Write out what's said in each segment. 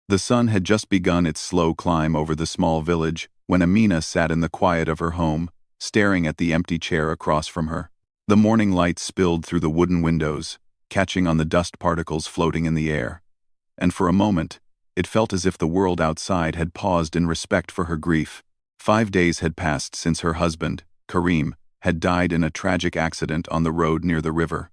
The sun had just begun its slow climb over the small village when Amina sat in the quiet of her home, staring at the empty chair across from her. The morning light spilled through the wooden windows, catching on the dust particles floating in the air. And for a moment, it felt as if the world outside had paused in respect for her grief. 5 days had passed since her husband, Karim, had died in a tragic accident on the road near the river.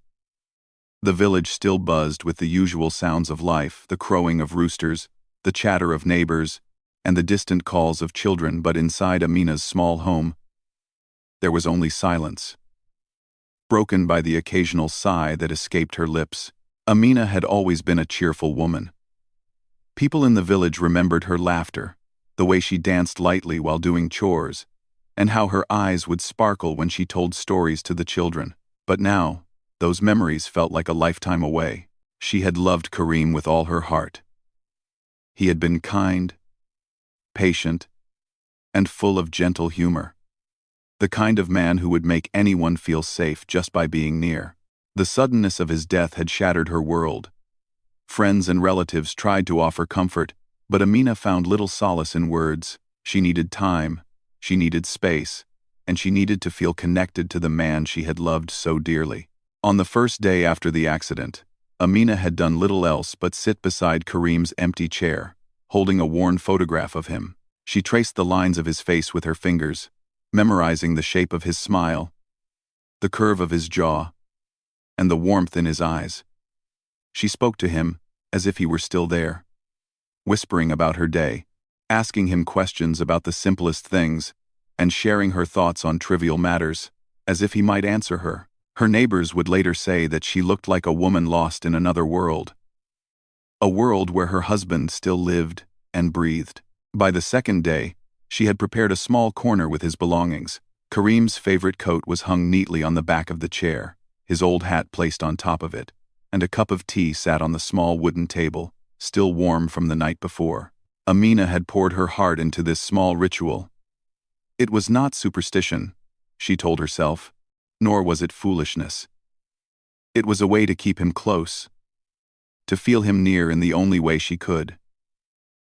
The village still buzzed with the usual sounds of life, the crowing of roosters, the chatter of neighbors, and the distant calls of children, but inside Amina's small home, there was only silence, broken by the occasional sigh that escaped her lips. Amina had always been a cheerful woman. People in the village remembered her laughter, the way she danced lightly while doing chores, and how her eyes would sparkle when she told stories to the children. But now, those memories felt like a lifetime away. She had loved Karim with all her heart. He had been kind, patient, and full of gentle humor. The kind of man who would make anyone feel safe just by being near. The suddenness of his death had shattered her world. Friends and relatives tried to offer comfort, but Amina found little solace in words. She needed time, she needed space, and she needed to feel connected to the man she had loved so dearly. On the first day after the accident, Amina had done little else but sit beside Karim's empty chair, holding a worn photograph of him. She traced the lines of his face with her fingers, memorizing the shape of his smile, the curve of his jaw, and the warmth in his eyes. She spoke to him as if he were still there, whispering about her day, asking him questions about the simplest things, and sharing her thoughts on trivial matters, as if he might answer her. Her neighbors would later say that she looked like a woman lost in another world, a world where her husband still lived and breathed. By the second day, she had prepared a small corner with his belongings. Karim's favorite coat was hung neatly on the back of the chair, his old hat placed on top of it, and a cup of tea sat on the small wooden table, still warm from the night before. Amina had poured her heart into this small ritual. It was not superstition, she told herself, nor was it foolishness. It was a way to keep him close, to feel him near in the only way she could.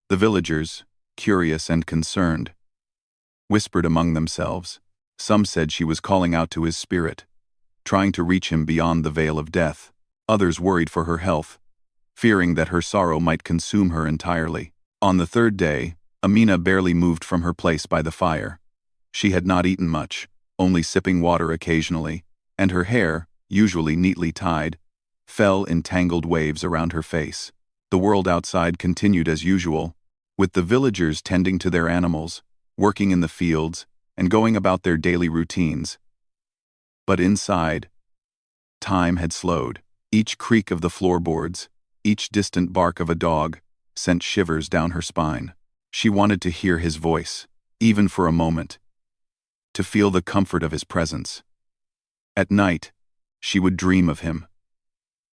The villagers, curious and concerned, whispered among themselves. Some said she was calling out to his spirit, trying to reach him beyond the veil of death. Others worried for her health, fearing that her sorrow might consume her entirely. On the third day, Amina barely moved from her place by the fire. She had not eaten much, only sipping water occasionally, and her hair, usually neatly tied, fell in tangled waves around her face. The world outside continued as usual, with the villagers tending to their animals, working in the fields, and going about their daily routines. But inside, time had slowed. Each creak of the floorboards, each distant bark of a dog, sent shivers down her spine. She wanted to hear his voice, even for a moment, to feel the comfort of his presence. At night, she would dream of him.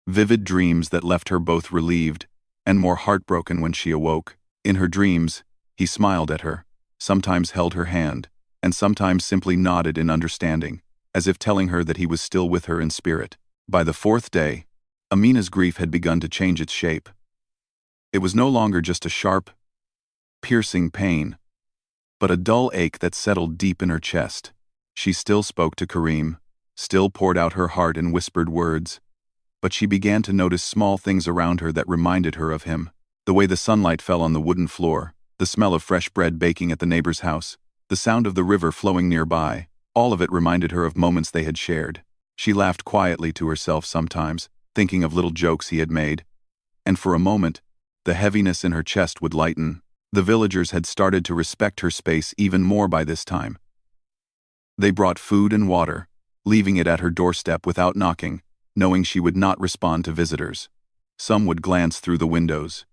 Vivid dreams that left her both relieved and more heartbroken when she awoke. In her dreams, he smiled at her, sometimes held her hand, and sometimes simply nodded in understanding, as if telling her that he was still with her in spirit. By the fourth day, Amina's grief had begun to change its shape. It was no longer just a sharp, piercing pain, but a dull ache that settled deep in her chest. She still spoke to Karim, still poured out her heart in whispered words, but she began to notice small things around her that reminded her of him. The way the sunlight fell on the wooden floor, the smell of fresh bread baking at the neighbor's house, the sound of the river flowing nearby, all of it reminded her of moments they had shared. She laughed quietly to herself sometimes, thinking of little jokes he had made, and for a moment, the heaviness in her chest would lighten. The villagers had started to respect her space even more by this time. They brought food and water, leaving it at her doorstep without knocking, knowing she would not respond to visitors. Some would glance through the windows,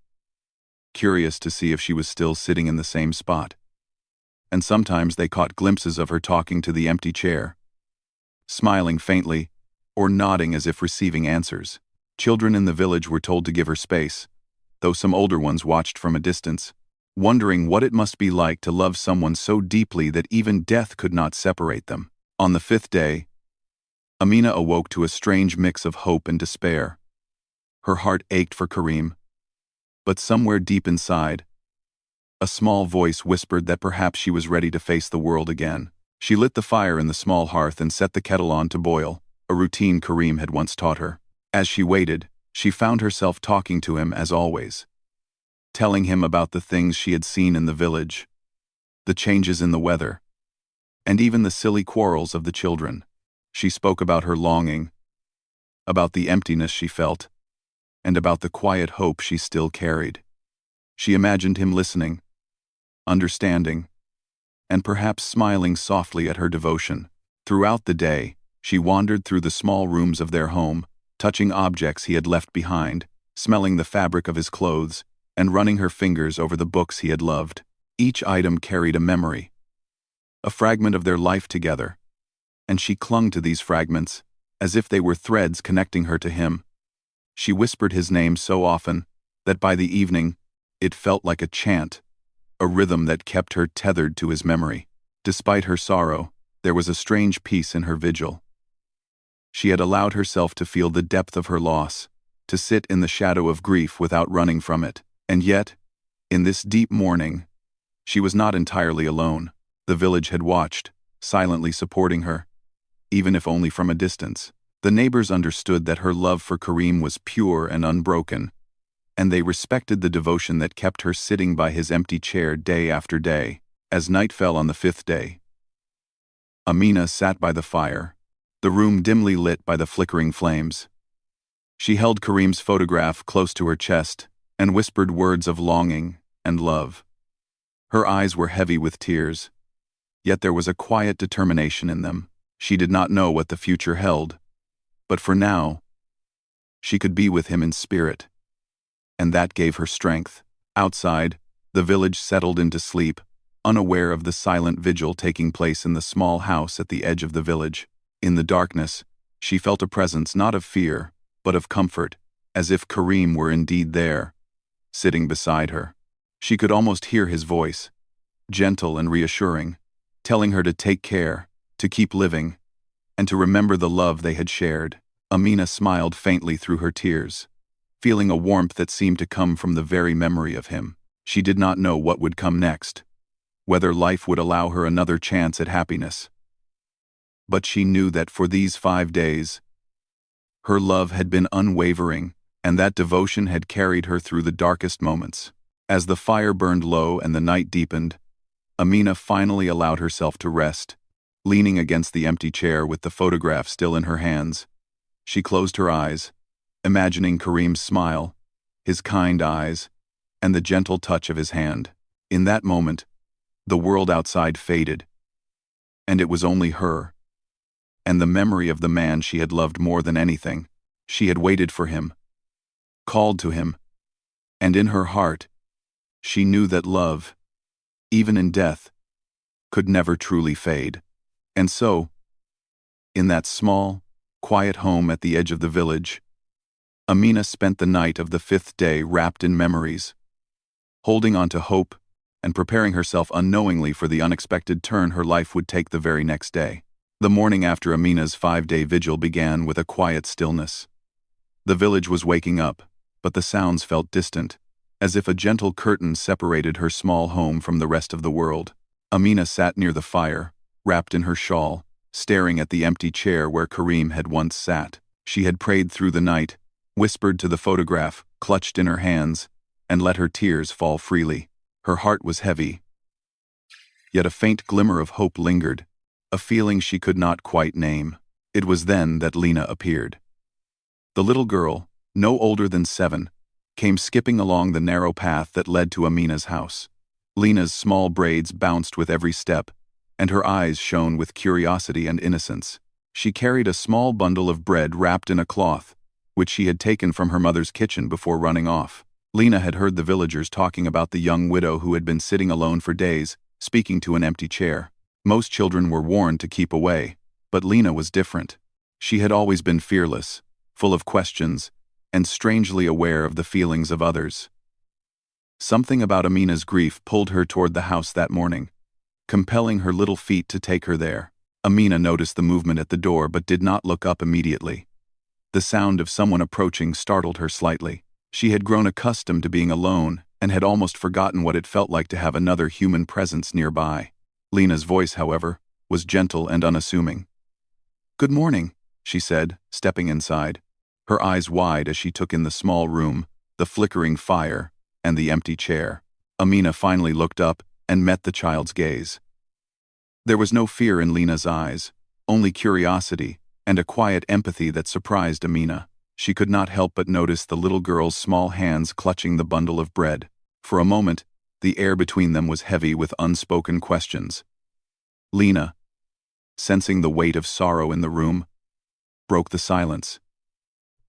curious to see if she was still sitting in the same spot. And sometimes they caught glimpses of her talking to the empty chair, smiling faintly, or nodding as if receiving answers. Children in the village were told to give her space, though some older ones watched from a distance, wondering what it must be like to love someone so deeply that even death could not separate them. On the fifth day, Amina awoke to a strange mix of hope and despair. Her heart ached for Karim, But somewhere deep inside, a small voice whispered that perhaps she was ready to face the world again. She lit the fire in the small hearth and set the kettle on to boil, a routine Kareem had once taught her. As she waited, she found herself talking to him as always, telling him about the things she had seen in the village, the changes in the weather, and even the silly quarrels of the children. She spoke about her longing, about the emptiness she felt, and about the quiet hope she still carried. She imagined him listening, understanding, and perhaps smiling softly at her devotion. Throughout the day, she wandered through the small rooms of their home, touching objects he had left behind, smelling the fabric of his clothes, and running her fingers over the books he had loved. Each item carried a memory, a fragment of their life together, and she clung to these fragments, as if they were threads connecting her to him. She whispered his name so often that by the evening, it felt like a chant, a rhythm that kept her tethered to his memory. Despite her sorrow, there was a strange peace in her vigil. She had allowed herself to feel the depth of her loss, to sit in the shadow of grief without running from it. And yet, in this deep mourning, she was not entirely alone. The village had watched, silently supporting her, even if only from a distance. The neighbors understood that her love for Kareem was pure and unbroken, and they respected the devotion that kept her sitting by his empty chair day after day. As night fell on the 5th day, Amina sat by the fire, the room dimly lit by the flickering flames. She held Kareem's photograph close to her chest and whispered words of longing and love. Her eyes were heavy with tears, yet there was a quiet determination in them. She did not know what the future held, but for now, she could be with him in spirit, and that gave her strength. Outside, the village settled into sleep, unaware of the silent vigil taking place in the small house at the edge of the village. In the darkness, she felt a presence not of fear, but of comfort, as if Kareem were indeed there, sitting beside her. She could almost hear his voice, gentle and reassuring, telling her to take care, to keep living, and to remember the love they had shared. Amina smiled faintly through her tears, feeling a warmth that seemed to come from the very memory of him. She did not know what would come next, whether life would allow her another chance at happiness. But she knew that for these 5 days, her love had been unwavering, and that devotion had carried her through the darkest moments. As the fire burned low and the night deepened, Amina finally allowed herself to rest. Leaning against the empty chair with the photograph still in her hands, she closed her eyes, imagining Kareem's smile, his kind eyes, and the gentle touch of his hand. In that moment, the world outside faded, and it was only her, and the memory of the man she had loved more than anything. She had waited for him, called to him, and in her heart, she knew that love, even in death, could never truly fade. And so, in that small, quiet home at the edge of the village, Amina spent the night of the 5th day wrapped in memories, holding on to hope and preparing herself unknowingly for the unexpected turn her life would take the very next day. The morning after Amina's 5-day vigil began with a quiet stillness. The village was waking up, but the sounds felt distant, as if a gentle curtain separated her small home from the rest of the world. Amina sat near the fire, wrapped in her shawl, staring at the empty chair where Kareem had once sat. She had prayed through the night, whispered to the photograph, clutched in her hands, and let her tears fall freely. Her heart was heavy, yet a faint glimmer of hope lingered, a feeling she could not quite name. It was then that Lena appeared. The little girl, no older than 7, came skipping along the narrow path that led to Amina's house. Lena's small braids bounced with every step, and her eyes shone with curiosity and innocence. She carried a small bundle of bread wrapped in a cloth, which she had taken from her mother's kitchen before running off. Lena had heard the villagers talking about the young widow who had been sitting alone for days, speaking to an empty chair. Most children were warned to keep away, but Lena was different. She had always been fearless, full of questions, and strangely aware of the feelings of others. Something about Amina's grief pulled her toward the house that morning, compelling her little feet to take her there. Amina noticed the movement at the door but did not look up immediately. The sound of someone approaching startled her slightly. She had grown accustomed to being alone and had almost forgotten what it felt like to have another human presence nearby. Lena's voice, however, was gentle and unassuming. "Good morning," she said, stepping inside, her eyes wide as she took in the small room, the flickering fire, and the empty chair. Amina finally looked up and met the child's gaze. There was no fear in Lena's eyes, only curiosity and a quiet empathy that surprised Amina. She could not help but notice the little girl's small hands clutching the bundle of bread. For a moment, the air between them was heavy with unspoken questions. Lena, sensing the weight of sorrow in the room, broke the silence.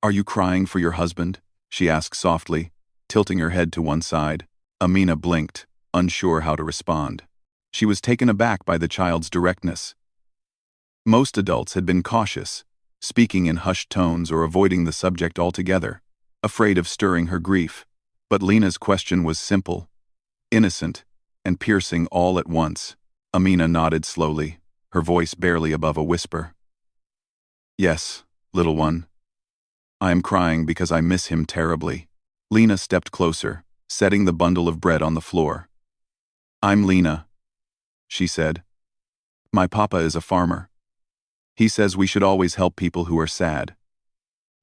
"Are you crying for your husband?" she asked softly, tilting her head to one side. Amina blinked, unsure how to respond. She was taken aback by the child's directness. Most adults had been cautious, speaking in hushed tones or avoiding the subject altogether, afraid of stirring her grief. But Lena's question was simple, innocent, and piercing all at once. Amina nodded slowly, her voice barely above a whisper. "Yes, little one. I am crying because I miss him terribly." Lena stepped closer, setting the bundle of bread on the floor. "I'm Lena," she said. "My papa is a farmer. He says we should always help people who are sad.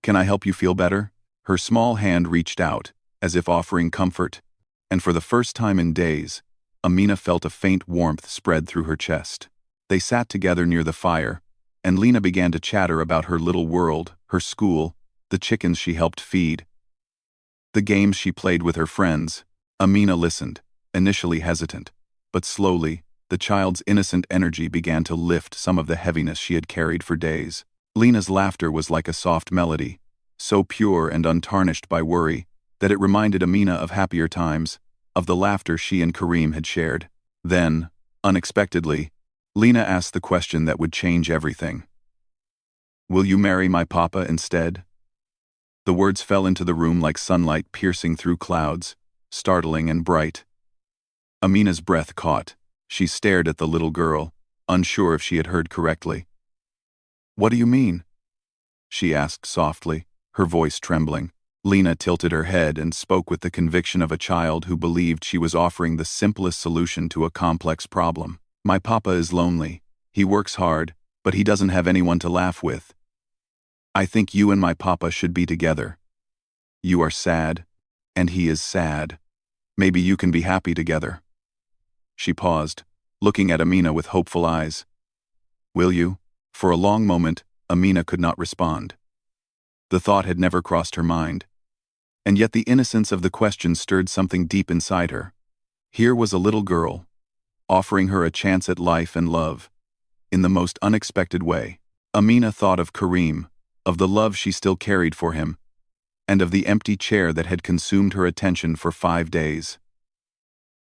Can I help you feel better?" Her small hand reached out, as if offering comfort, and for the first time in days, Amina felt a faint warmth spread through her chest. They sat together near the fire, and Lena began to chatter about her little world, her school, the chickens she helped feed, the games she played with her friends. Amina listened, initially hesitant, but slowly, the child's innocent energy began to lift some of the heaviness she had carried for days. Lena's laughter was like a soft melody, so pure and untarnished by worry that it reminded Amina of happier times, of the laughter she and Kareem had shared. Then, unexpectedly, Lena asked the question that would change everything. "Will you marry my papa instead?" The words fell into the room like sunlight piercing through clouds, startling and bright. Amina's breath caught. She stared at the little girl, unsure if she had heard correctly. "What do you mean?" she asked softly, her voice trembling. Lena tilted her head and spoke with the conviction of a child who believed she was offering the simplest solution to a complex problem. "My papa is lonely. He works hard, but he doesn't have anyone to laugh with. I think you and my papa should be together. You are sad, and he is sad. Maybe you can be happy together." She paused, looking at Amina with hopeful eyes. "Will you?" For a long moment, Amina could not respond. The thought had never crossed her mind. And yet the innocence of the question stirred something deep inside her. Here was a little girl, offering her a chance at life and love, in the most unexpected way. Amina thought of Kareem, of the love she still carried for him, and of the empty chair that had consumed her attention for 5 days.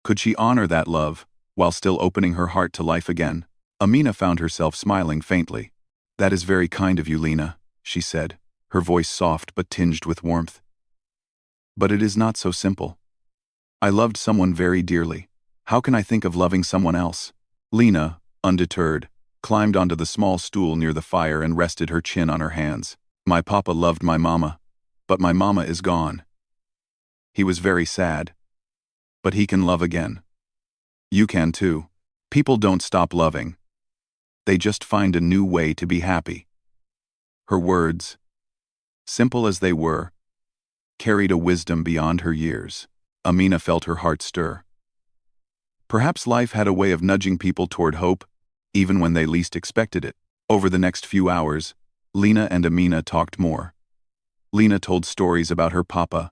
Could she honor that love, while still opening her heart to life again? Amina found herself smiling faintly. "That is very kind of you, Lena," she said, her voice soft but tinged with warmth. "But it is not so simple. I loved someone very dearly. How can I think of loving someone else?" Lena, undeterred, climbed onto the small stool near the fire and rested her chin on her hands. "My papa loved my mama, but my mama is gone. He was very sad. But he can love again. You can too. People don't stop loving. They just find a new way to be happy." Her words, simple as they were, carried a wisdom beyond her years. Amina felt her heart stir. Perhaps life had a way of nudging people toward hope, even when they least expected it. Over the next few hours, Lena and Amina talked more. Lena told stories about her papa,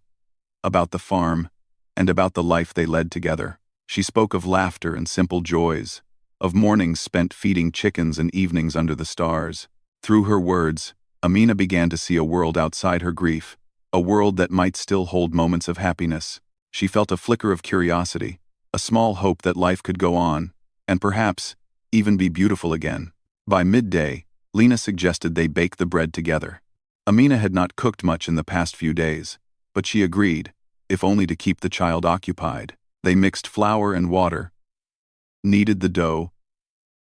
about the farm, and about the life they led together. She spoke of laughter and simple joys, of mornings spent feeding chickens and evenings under the stars. Through her words, Amina began to see a world outside her grief, a world that might still hold moments of happiness. She felt a flicker of curiosity, a small hope that life could go on, and perhaps even be beautiful again. By midday, Lena suggested they bake the bread together. Amina had not cooked much in the past few days, but she agreed, if only to keep the child occupied. They mixed flour and water, kneaded the dough,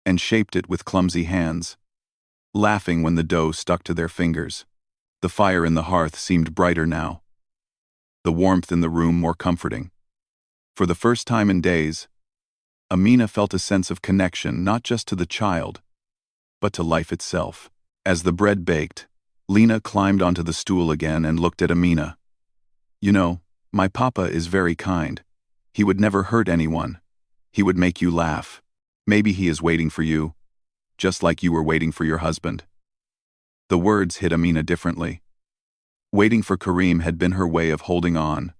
and shaped it with clumsy hands, laughing when the dough stuck to their fingers. The fire in the hearth seemed brighter now. the warmth in the room more comforting. For the first time in days, Amina felt a sense of connection not just to the child, but to life itself. As the bread baked, Lena climbed onto the stool again and looked at Amina. "You know, my papa is very kind. He would never hurt anyone. He would make you laugh. Maybe he is waiting for you, just like you were waiting for your husband." The words hit Amina differently. Waiting for Kareem had been her way of holding on,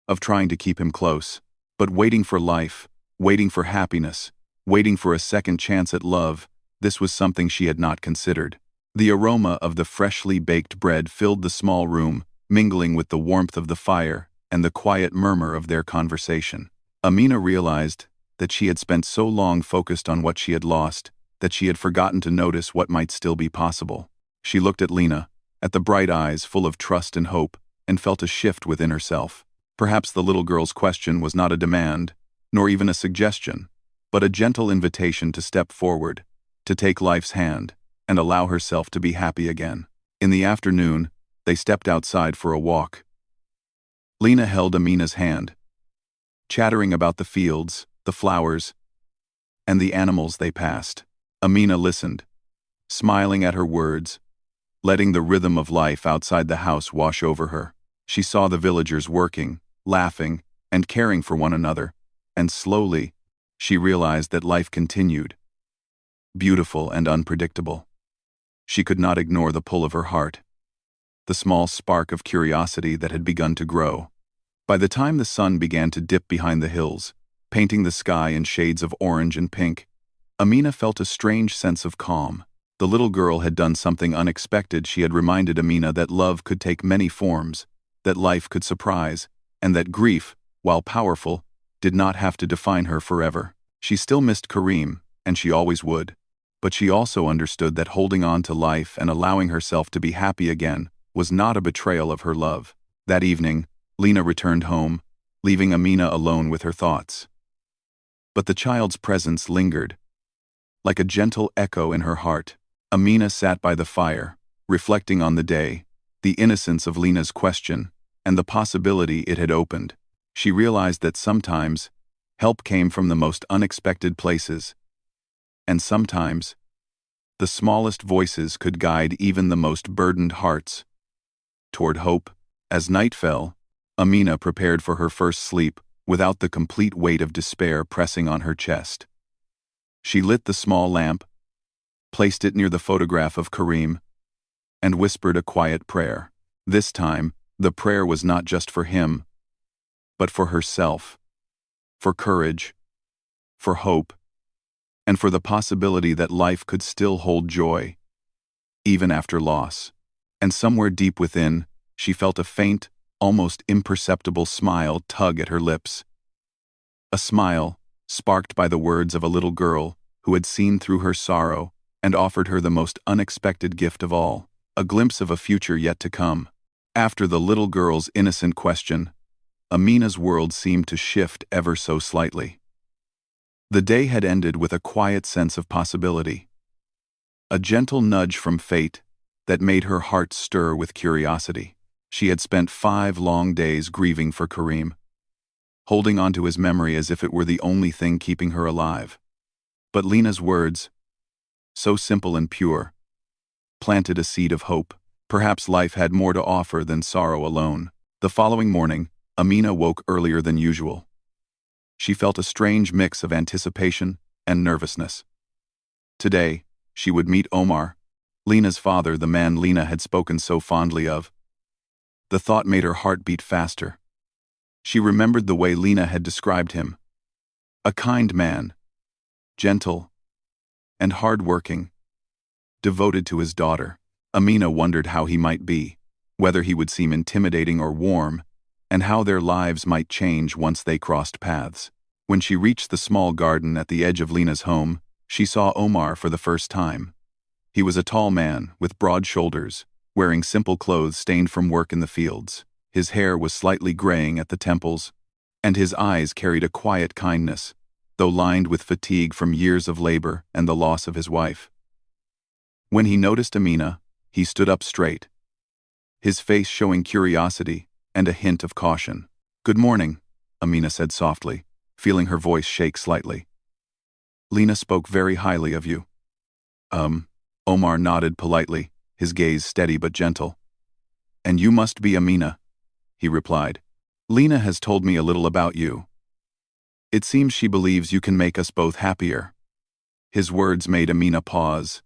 of trying to keep him close. But waiting for life, waiting for happiness, waiting for a second chance at love, this was something she had not considered. The aroma of the freshly baked bread filled the small room, mingling with the warmth of the fire and the quiet murmur of their conversation. Amina realized that she had spent so long focused on what she had lost that she had forgotten to notice what might still be possible. She looked at Lena, at the bright eyes full of trust and hope, and felt a shift within herself. Perhaps the little girl's question was not a demand, nor even a suggestion, but a gentle invitation to step forward, to take life's hand, and allow herself to be happy again. In the afternoon, they stepped outside for a walk. Lena held Amina's hand, chattering about the fields, the flowers, and the animals they passed. Amina listened, smiling at her words, letting the rhythm of life outside the house wash over her. She saw the villagers working, laughing, and caring for one another, and slowly, she realized that life continued, beautiful and unpredictable. She could not ignore the pull of her heart, the small spark of curiosity that had begun to grow. By the time the sun began to dip behind the hills, painting the sky in shades of orange and pink, Amina felt a strange sense of calm. The little girl had done something unexpected. She had reminded Amina that love could take many forms, that life could surprise, and that grief, while powerful, did not have to define her forever. She still missed Kareem, and she always would, but she also understood that holding on to life and allowing herself to be happy again was not a betrayal of her love. That evening, Lena returned home, leaving Amina alone with her thoughts. But the child's presence lingered, like a gentle echo in her heart. Amina sat by the fire, reflecting on the day, the innocence of Lena's question, and the possibility it had opened. She realized that sometimes, help came from the most unexpected places, and sometimes, the smallest voices could guide even the most burdened hearts toward hope. As night fell, Amina prepared for her first sleep without the complete weight of despair pressing on her chest. She lit the small lamp, placed it near the photograph of Kareem, and whispered a quiet prayer. This time, the prayer was not just for him, but for herself, for courage, for hope, and for the possibility that life could still hold joy, even after loss. And somewhere deep within, she felt a faint, almost imperceptible smile tug at her lips. A smile, sparked by the words of a little girl who had seen through her sorrow and offered her the most unexpected gift of all, a glimpse of a future yet to come. After the little girl's innocent question, Amina's world seemed to shift ever so slightly. The day had ended with a quiet sense of possibility, a gentle nudge from fate that made her heart stir with curiosity. She had spent 5 long days grieving for Kareem, holding on to his memory as if it were the only thing keeping her alive. But Lena's words, so simple and pure, planted a seed of hope. Perhaps life had more to offer than sorrow alone. The following morning, Amina woke earlier than usual. She felt a strange mix of anticipation and nervousness. Today, she would meet Omar, Lena's father, the man Lena had spoken so fondly of. The thought made her heart beat faster. She remembered the way Lena had described him. A kind man, gentle, and hard-working, devoted to his daughter. Amina wondered how he might be, whether he would seem intimidating or warm, and how their lives might change once they crossed paths. When she reached the small garden at the edge of Lena's home, she saw Omar for the first time. He was a tall man with broad shoulders, wearing simple clothes stained from work in the fields. His hair was slightly graying at the temples, and his eyes carried a quiet kindness, though lined with fatigue from years of labor and the loss of his wife. When he noticed Amina, he stood up straight, his face showing curiosity and a hint of caution. "Good morning," Amina said softly, feeling her voice shake slightly. "Lena spoke very highly of you." Omar nodded politely, his gaze steady but gentle. "And you must be Amina," he replied. "Lena has told me a little about you. It seems she believes you can make us both happier." His words made Amina pause,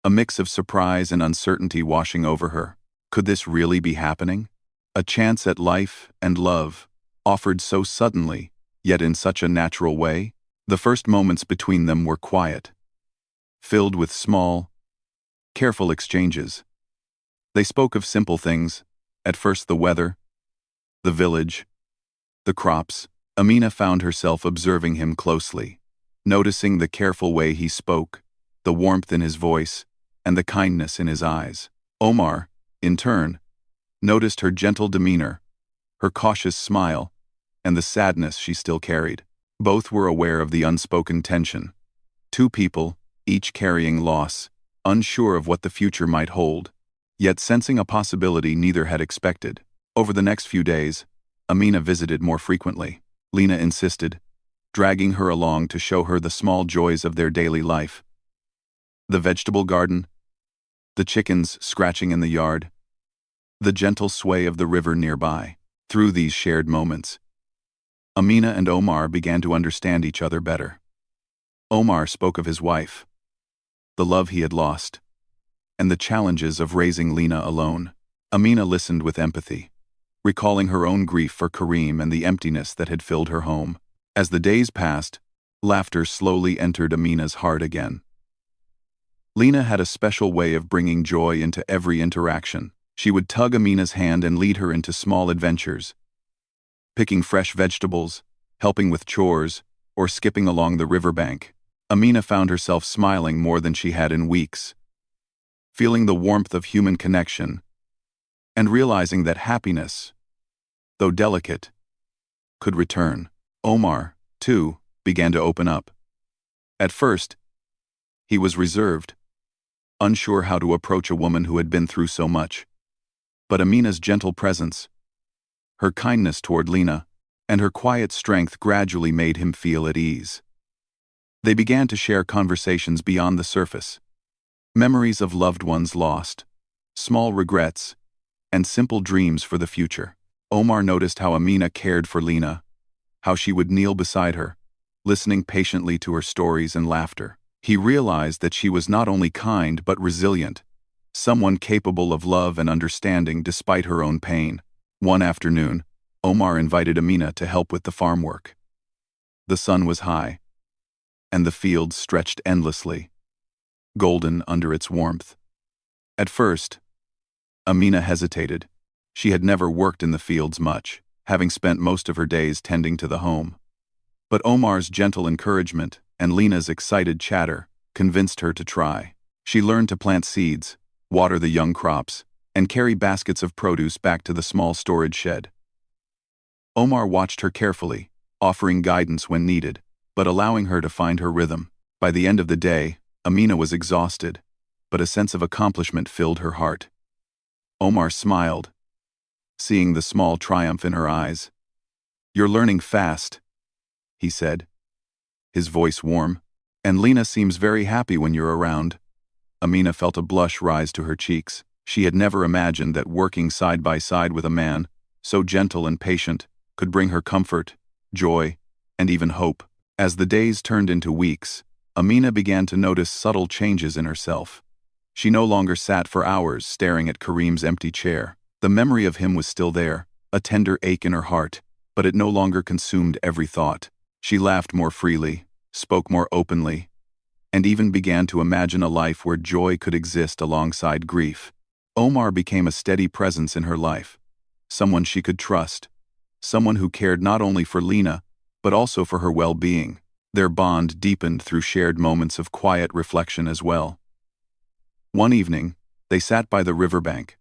a mix of surprise and uncertainty washing over her. Could this really be happening? A chance at life and love, offered so suddenly, yet in such a natural way? The first moments between them were quiet, filled with small, careful exchanges. They spoke of simple things, at first the weather, the village, the crops. Amina found herself observing him closely, noticing the careful way he spoke, the warmth in his voice, and the kindness in his eyes. Omar, in turn, noticed her gentle demeanor, her cautious smile, and the sadness she still carried. Both were aware of the unspoken tension. Two people, each carrying loss, unsure of what the future might hold, yet sensing a possibility neither had expected. Over the next few days, Amina visited more frequently. Lena insisted, dragging her along to show her the small joys of their daily life. The vegetable garden, the chickens scratching in the yard, the gentle sway of the river nearby. Through these shared moments, Amina and Omar began to understand each other better. Omar spoke of his wife, the love he had lost, and the challenges of raising Lena alone. Amina listened with empathy, recalling her own grief for Kareem and the emptiness that had filled her home. As the days passed, laughter slowly entered Amina's heart again. Lena had a special way of bringing joy into every interaction. She would tug Amina's hand and lead her into small adventures, picking fresh vegetables, helping with chores, or skipping along the riverbank. Amina found herself smiling more than she had in weeks, feeling the warmth of human connection, and realizing that happiness, though delicate, could return. Omar, too, began to open up. At first, he was reserved, unsure how to approach a woman who had been through so much. But Amina's gentle presence, her kindness toward Lena, and her quiet strength gradually made him feel at ease. They began to share conversations beyond the surface, memories of loved ones lost, small regrets, and simple dreams for the future. Omar noticed how Amina cared for Lena, how she would kneel beside her, listening patiently to her stories and laughter. He realized that she was not only kind but resilient, someone capable of love and understanding despite her own pain. One afternoon, Omar invited Amina to help with the farm work. The sun was high, and the fields stretched endlessly, golden under its warmth. At first, Amina hesitated. She had never worked in the fields much, having spent most of her days tending to the home. But Omar's gentle encouragement and Lena's excited chatter convinced her to try. She learned to plant seeds, water the young crops, and carry baskets of produce back to the small storage shed. Omar watched her carefully, offering guidance when needed, but allowing her to find her rhythm. By the end of the day, Amina was exhausted, but a sense of accomplishment filled her heart. Omar smiled, seeing the small triumph in her eyes. "You're learning fast," he said, his voice warm. "And Lena seems very happy when you're around." Amina felt a blush rise to her cheeks. She had never imagined that working side by side with a man, so gentle and patient, could bring her comfort, joy, and even hope. As the days turned into weeks, Amina began to notice subtle changes in herself. She no longer sat for hours staring at Kareem's empty chair. The memory of him was still there, a tender ache in her heart, but it no longer consumed every thought. She laughed more freely, spoke more openly, and even began to imagine a life where joy could exist alongside grief. Omar became a steady presence in her life, someone she could trust, someone who cared not only for Lena, but also for her well-being. Their bond deepened through shared moments of quiet reflection as well. One evening, they sat by the riverbank,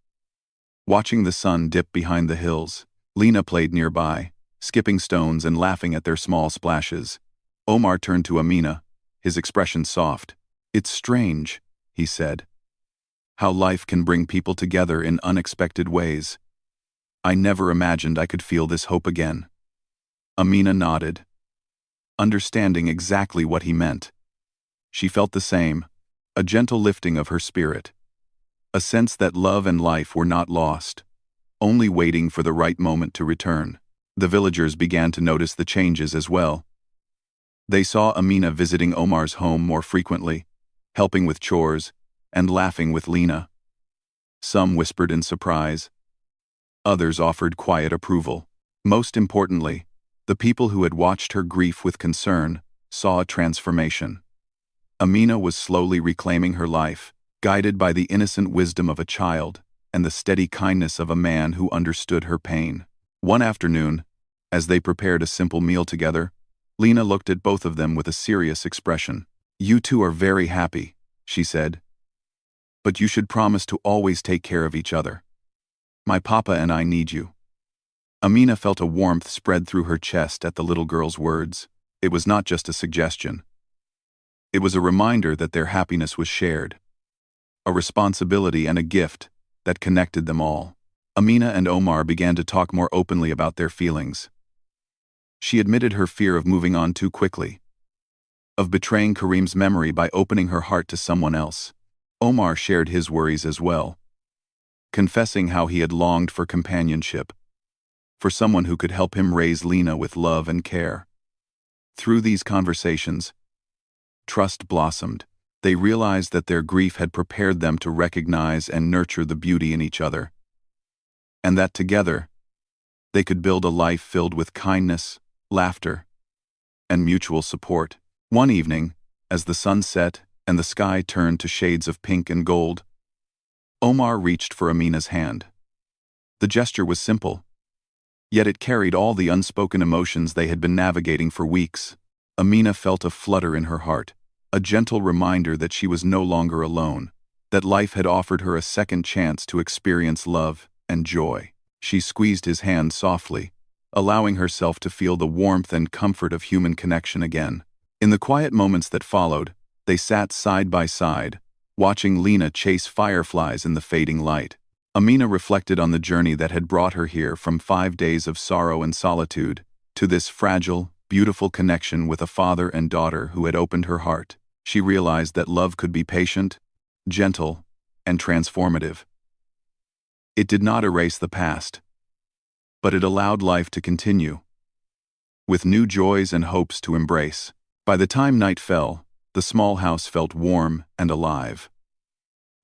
watching the sun dip behind the hills. Lena played nearby, skipping stones and laughing at their small splashes. Omar turned to Amina, his expression soft. "It's strange," he said, "how life can bring people together in unexpected ways. I never imagined I could feel this hope again." Amina nodded, understanding exactly what he meant. She felt the same, a gentle lifting of her spirit, a sense that love and life were not lost, only waiting for the right moment to return. The villagers began to notice the changes as well. They saw Amina visiting Omar's home more frequently, helping with chores, and laughing with Lena. Some whispered in surprise. Others offered quiet approval. Most importantly, the people who had watched her grief with concern saw a transformation. Amina was slowly reclaiming her life, guided by the innocent wisdom of a child and the steady kindness of a man who understood her pain. One afternoon, as they prepared a simple meal together, Lena looked at both of them with a serious expression. "You two are very happy," she said. "But you should promise to always take care of each other. My papa and I need you." Amina felt a warmth spread through her chest at the little girl's words. It was not just a suggestion. It was a reminder that their happiness was shared, a responsibility and a gift that connected them all. Amina and Omar began to talk more openly about their feelings. She admitted her fear of moving on too quickly, of betraying Kareem's memory by opening her heart to someone else. Omar shared his worries as well, confessing how he had longed for companionship, for someone who could help him raise Lena with love and care. Through these conversations, trust blossomed. They realized that their grief had prepared them to recognize and nurture the beauty in each other, and that together, they could build a life filled with kindness, laughter, and mutual support. One evening, as the sun set and the sky turned to shades of pink and gold, Omar reached for Amina's hand. The gesture was simple, yet it carried all the unspoken emotions they had been navigating for weeks. Amina felt a flutter in her heart, a gentle reminder that she was no longer alone, that life had offered her a second chance to experience love and joy. She squeezed his hand softly, allowing herself to feel the warmth and comfort of human connection again. In the quiet moments that followed, they sat side by side, watching Lena chase fireflies in the fading light. Amina reflected on the journey that had brought her here from 5 days of sorrow and solitude to this fragile, beautiful connection with a father and daughter who had opened her heart. She realized that love could be patient, gentle, and transformative. It did not erase the past, but it allowed life to continue, with new joys and hopes to embrace. By the time night fell, the small house felt warm and alive.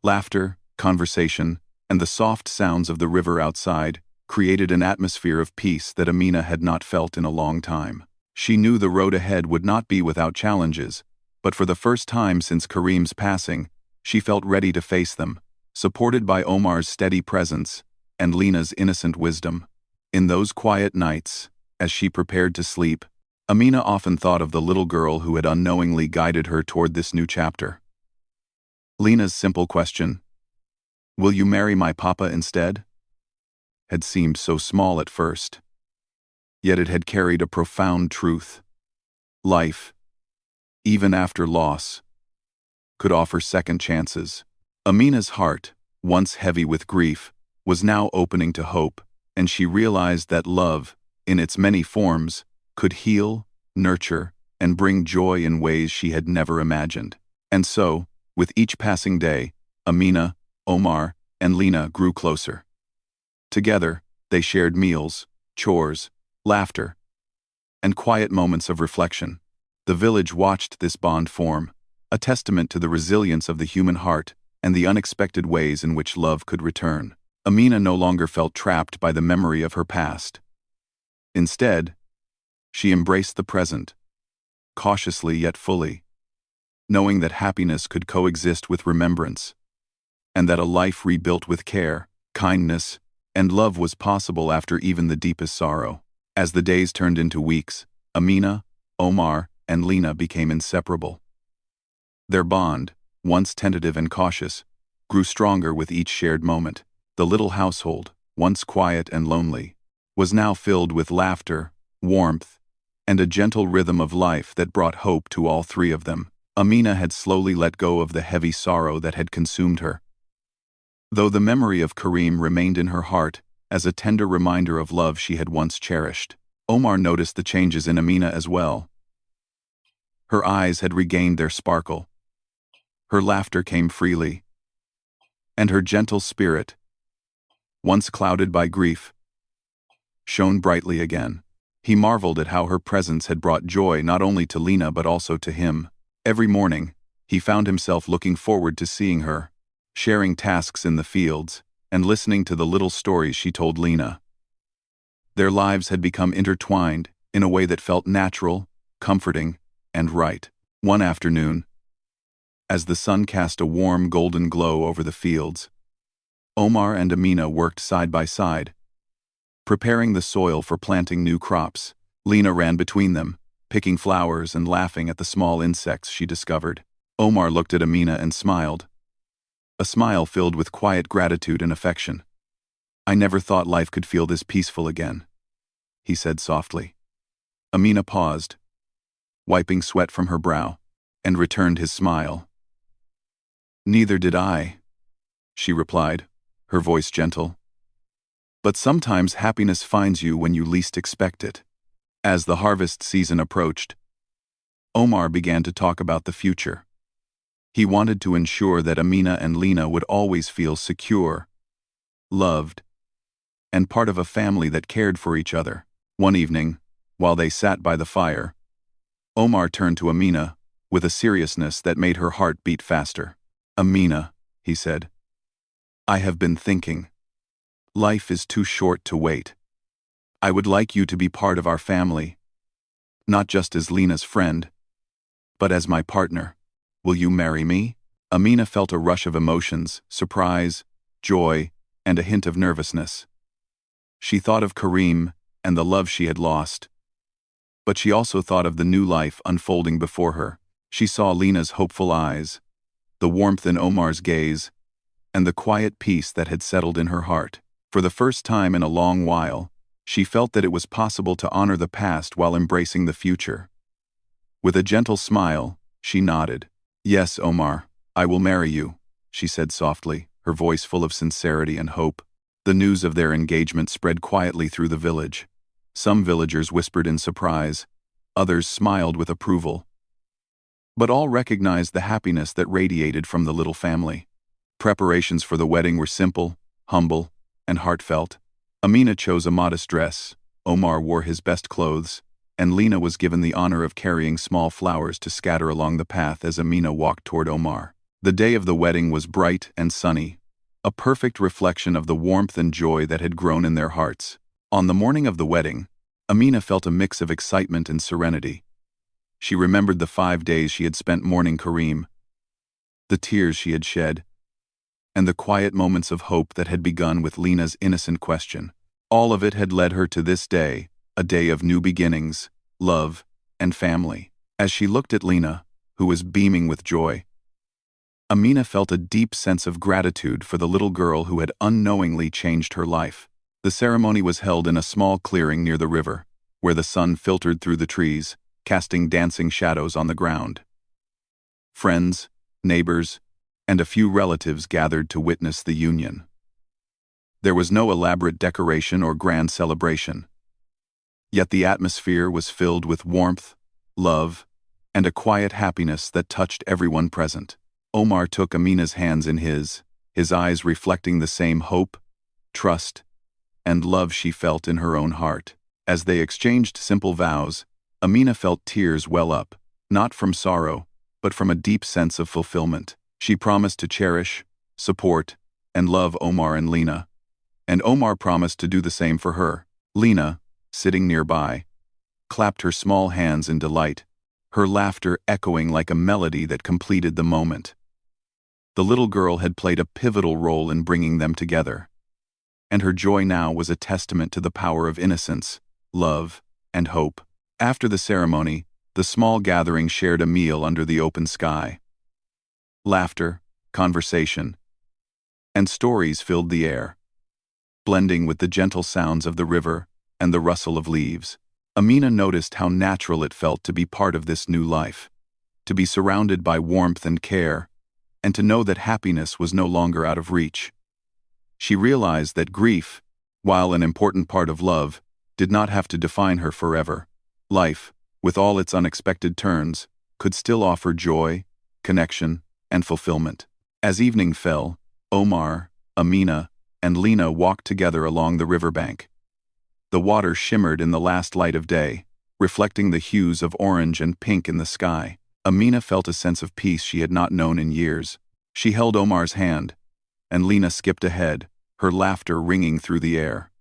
Laughter, conversation, and the soft sounds of the river outside created an atmosphere of peace that Amina had not felt in a long time. She knew the road ahead would not be without challenges, but for the first time since Kareem's passing, she felt ready to face them, supported by Omar's steady presence and Lena's innocent wisdom. In those quiet nights, as she prepared to sleep, Amina often thought of the little girl who had unknowingly guided her toward this new chapter. Lena's simple question, "Will you marry my papa instead?" had seemed so small at first, yet it had carried a profound truth. Life, even after loss, could offer second chances. Amina's heart, once heavy with grief, was now opening to hope, and she realized that love, in its many forms, could heal, nurture, and bring joy in ways she had never imagined. And so, with each passing day, Amina, Omar, and Lena grew closer. Together, they shared meals, chores, laughter, and quiet moments of reflection. The village watched this bond form, a testament to the resilience of the human heart and the unexpected ways in which love could return. Amina no longer felt trapped by the memory of her past. Instead, she embraced the present, cautiously yet fully, knowing that happiness could coexist with remembrance, and that a life rebuilt with care, kindness, and love was possible after even the deepest sorrow. As the days turned into weeks, Amina, Omar, and Lena became inseparable. Their bond, once tentative and cautious, grew stronger with each shared moment. The little household, once quiet and lonely, was now filled with laughter, warmth, and a gentle rhythm of life that brought hope to all three of them. Amina had slowly let go of the heavy sorrow that had consumed her. Though the memory of Kareem remained in her heart as a tender reminder of love she had once cherished. Omar noticed the changes in Amina as well. Her eyes had regained their sparkle. Her laughter came freely. And her gentle spirit, once clouded by grief, shone brightly again. He marveled at how her presence had brought joy not only to Lena but also to him. Every morning, he found himself looking forward to seeing her, sharing tasks in the fields, and listening to the little stories she told Lena. Their lives had become intertwined in a way that felt natural, comforting, and right. One afternoon, as the sun cast a warm golden glow over the fields, Omar and Amina worked side by side, preparing the soil for planting new crops. Lena ran between them, picking flowers and laughing at the small insects she discovered. Omar looked at Amina and smiled, a smile filled with quiet gratitude and affection. "I never thought life could feel this peaceful again," he said softly. Amina paused, wiping sweat from her brow, and returned his smile. "Neither did I," she replied, her voice gentle. "But sometimes happiness finds you when you least expect it." As the harvest season approached, Omar began to talk about the future. He wanted to ensure that Amina and Lena would always feel secure, loved, and part of a family that cared for each other. One evening, while they sat by the fire, Omar turned to Amina with a seriousness that made her heart beat faster. "Amina," he said, "I have been thinking. Life is too short to wait. I would like you to be part of our family, not just as Lena's friend, but as my partner. Will you marry me?" Amina felt a rush of emotions, surprise, joy, and a hint of nervousness. She thought of Karim and the love she had lost, but she also thought of the new life unfolding before her. She saw Lena's hopeful eyes, the warmth in Omar's gaze, and the quiet peace that had settled in her heart. For the first time in a long while, she felt that it was possible to honor the past while embracing the future. With a gentle smile, she nodded. "Yes, Omar, I will marry you," she said softly, her voice full of sincerity and hope. The news of their engagement spread quietly through the village. Some villagers whispered in surprise, others smiled with approval. But all recognized the happiness that radiated from the little family. Preparations for the wedding were simple, humble, and heartfelt. Amina chose a modest dress, Omar wore his best clothes, and Lena was given the honor of carrying small flowers to scatter along the path as Amina walked toward Omar. The day of the wedding was bright and sunny, a perfect reflection of the warmth and joy that had grown in their hearts. On the morning of the wedding, Amina felt a mix of excitement and serenity. She remembered the 5 days she had spent mourning Karim, the tears she had shed, and the quiet moments of hope that had begun with Lena's innocent question. All of it had led her to this day, a day of new beginnings, love, and family. As she looked at Lena, who was beaming with joy, Amina felt a deep sense of gratitude for the little girl who had unknowingly changed her life. The ceremony was held in a small clearing near the river, where the sun filtered through the trees, casting dancing shadows on the ground. Friends, neighbors, and a few relatives gathered to witness the union. There was no elaborate decoration or grand celebration. Yet the atmosphere was filled with warmth, love, and a quiet happiness that touched everyone present. Omar took Amina's hands in his eyes reflecting the same hope, trust, and love she felt in her own heart. As they exchanged simple vows, Amina felt tears well up, not from sorrow, but from a deep sense of fulfillment. She promised to cherish, support, and love Omar and Lena, and Omar promised to do the same for her. Lena, sitting nearby, clapped her small hands in delight, her laughter echoing like a melody that completed the moment. The little girl had played a pivotal role in bringing them together, and her joy now was a testament to the power of innocence, love, and hope. After the ceremony, the small gathering shared a meal under the open sky. Laughter, conversation, and stories filled the air, blending with the gentle sounds of the river and the rustle of leaves. Amina noticed how natural it felt to be part of this new life, to be surrounded by warmth and care, and to know that happiness was no longer out of reach. She realized that grief, While an important part of love did not have to define her forever, life, with all its unexpected turns, could still offer joy, connection, and fulfillment. As evening fell, Omar, Amina, and Lena walked together along the riverbank. The water shimmered in the last light of day, reflecting the hues of orange and pink in the sky. Amina felt a sense of peace she had not known in years. She held Omar's hand, and Lena skipped ahead, her laughter ringing through the air.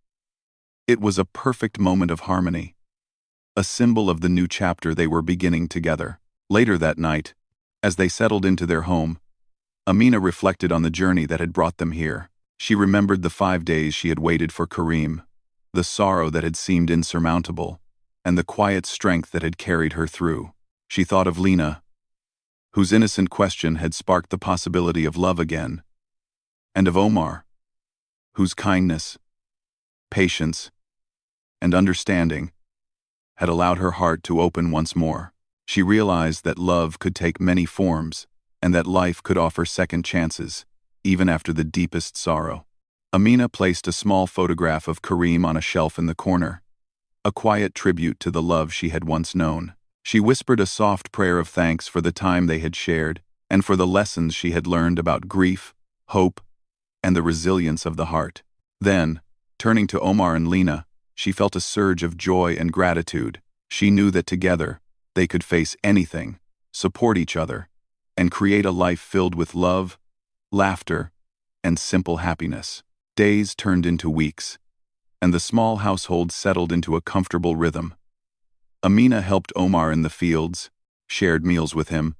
It was a perfect moment of harmony, a symbol of the new chapter they were beginning together. Later that night, as they settled into their home, Amina reflected on the journey that had brought them here. She remembered the 5 days she had waited for Kareem, the sorrow that had seemed insurmountable, and the quiet strength that had carried her through. She thought of Lena, whose innocent question had sparked the possibility of love again, and of Omar, whose kindness, patience, and understanding had allowed her heart to open once more. She realized that love could take many forms, and that life could offer second chances, even after the deepest sorrow. Amina placed a small photograph of Kareem on a shelf in the corner, a quiet tribute to the love she had once known. She whispered a soft prayer of thanks for the time they had shared, and for the lessons she had learned about grief, hope, and the resilience of the heart. Then, turning to Omar and Lena, she felt a surge of joy and gratitude. She knew that together, they could face anything, support each other, and create a life filled with love, laughter, and simple happiness. Days turned into weeks, and the small household settled into a comfortable rhythm. Amina helped Omar in the fields, shared meals with him,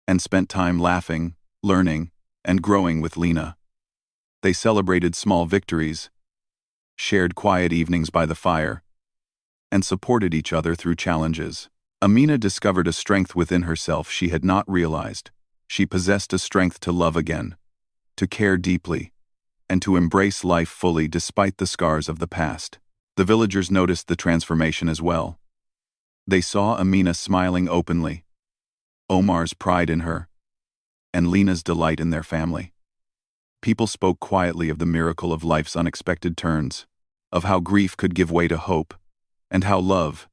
and spent time laughing, learning, and growing with Lena. They celebrated small victories, shared quiet evenings by the fire, and supported each other through challenges. Amina discovered a strength within herself she had not realized. She possessed a strength to love again, to care deeply, and to embrace life fully despite the scars of the past. The villagers noticed the transformation as well. They saw Amina smiling openly, Omar's pride in her, and Lena's delight in their family. People spoke quietly of the miracle of life's unexpected turns, of how grief could give way to hope, and how love,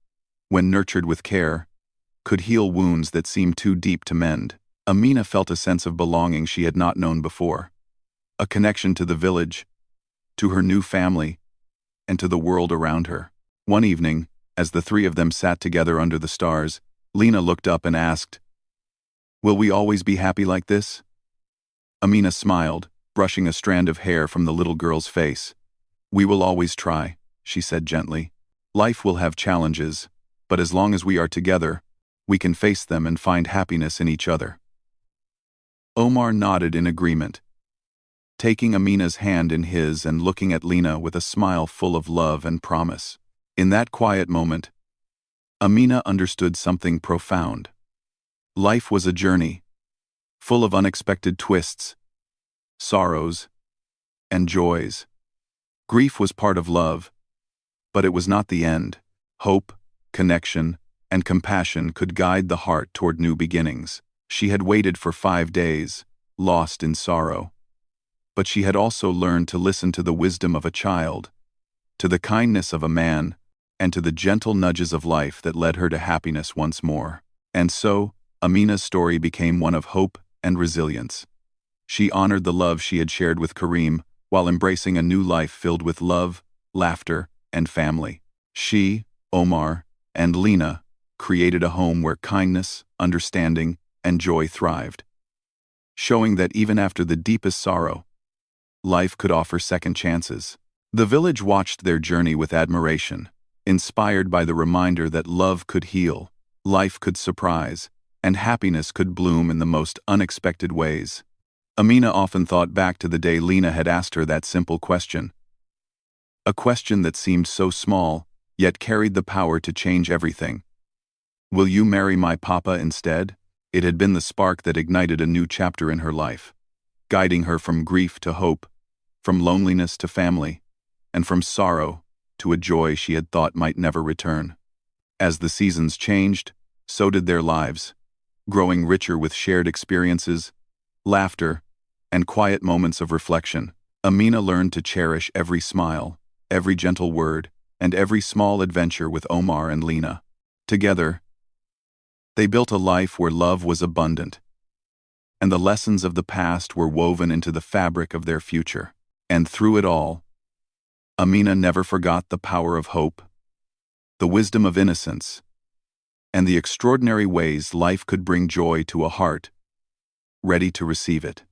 when nurtured with care, could heal wounds that seemed too deep to mend. Amina felt a sense of belonging she had not known before, a connection to the village, to her new family, and to the world around her. One evening, as the three of them sat together under the stars, Lena looked up and asked, "Will we always be happy like this?" Amina smiled, brushing a strand of hair from the little girl's face. "We will always try," she said gently. "Life will have challenges, but as long as we are together, we can face them and find happiness in each other." Omar nodded in agreement, taking Amina's hand in his and looking at Lena with a smile full of love and promise. In that quiet moment, Amina understood something profound. Life was a journey, full of unexpected twists, sorrows, and joys. Grief was part of love, but it was not the end. Hope, connection, and compassion could guide the heart toward new beginnings. She had waited for 5 days, lost in sorrow. But she had also learned to listen to the wisdom of a child, to the kindness of a man, and to the gentle nudges of life that led her to happiness once more. And so, Amina's story became one of hope and resilience. She honored the love she had shared with Kareem while embracing a new life filled with love, laughter, and family. She, Omar, and Lena created a home where kindness, understanding, and joy thrived, showing that even after the deepest sorrow, life could offer second chances. The village watched their journey with admiration, inspired by the reminder that love could heal, life could surprise, and happiness could bloom in the most unexpected ways. Amina often thought back to the day Lena had asked her that simple question. A question that seemed so small, yet carried the power to change everything. "Will you marry my papa instead?" It had been the spark that ignited a new chapter in her life, guiding her from grief to hope, from loneliness to family, and from sorrow to a joy she had thought might never return. As the seasons changed, so did their lives, growing richer with shared experiences, laughter, and quiet moments of reflection. Amina learned to cherish every smile, every gentle word, and every small adventure with Omar and Lena. Together, they built a life where love was abundant, and the lessons of the past were woven into the fabric of their future. And through it all, Amina never forgot the power of hope, the wisdom of innocence, and the extraordinary ways life could bring joy to a heart ready to receive it.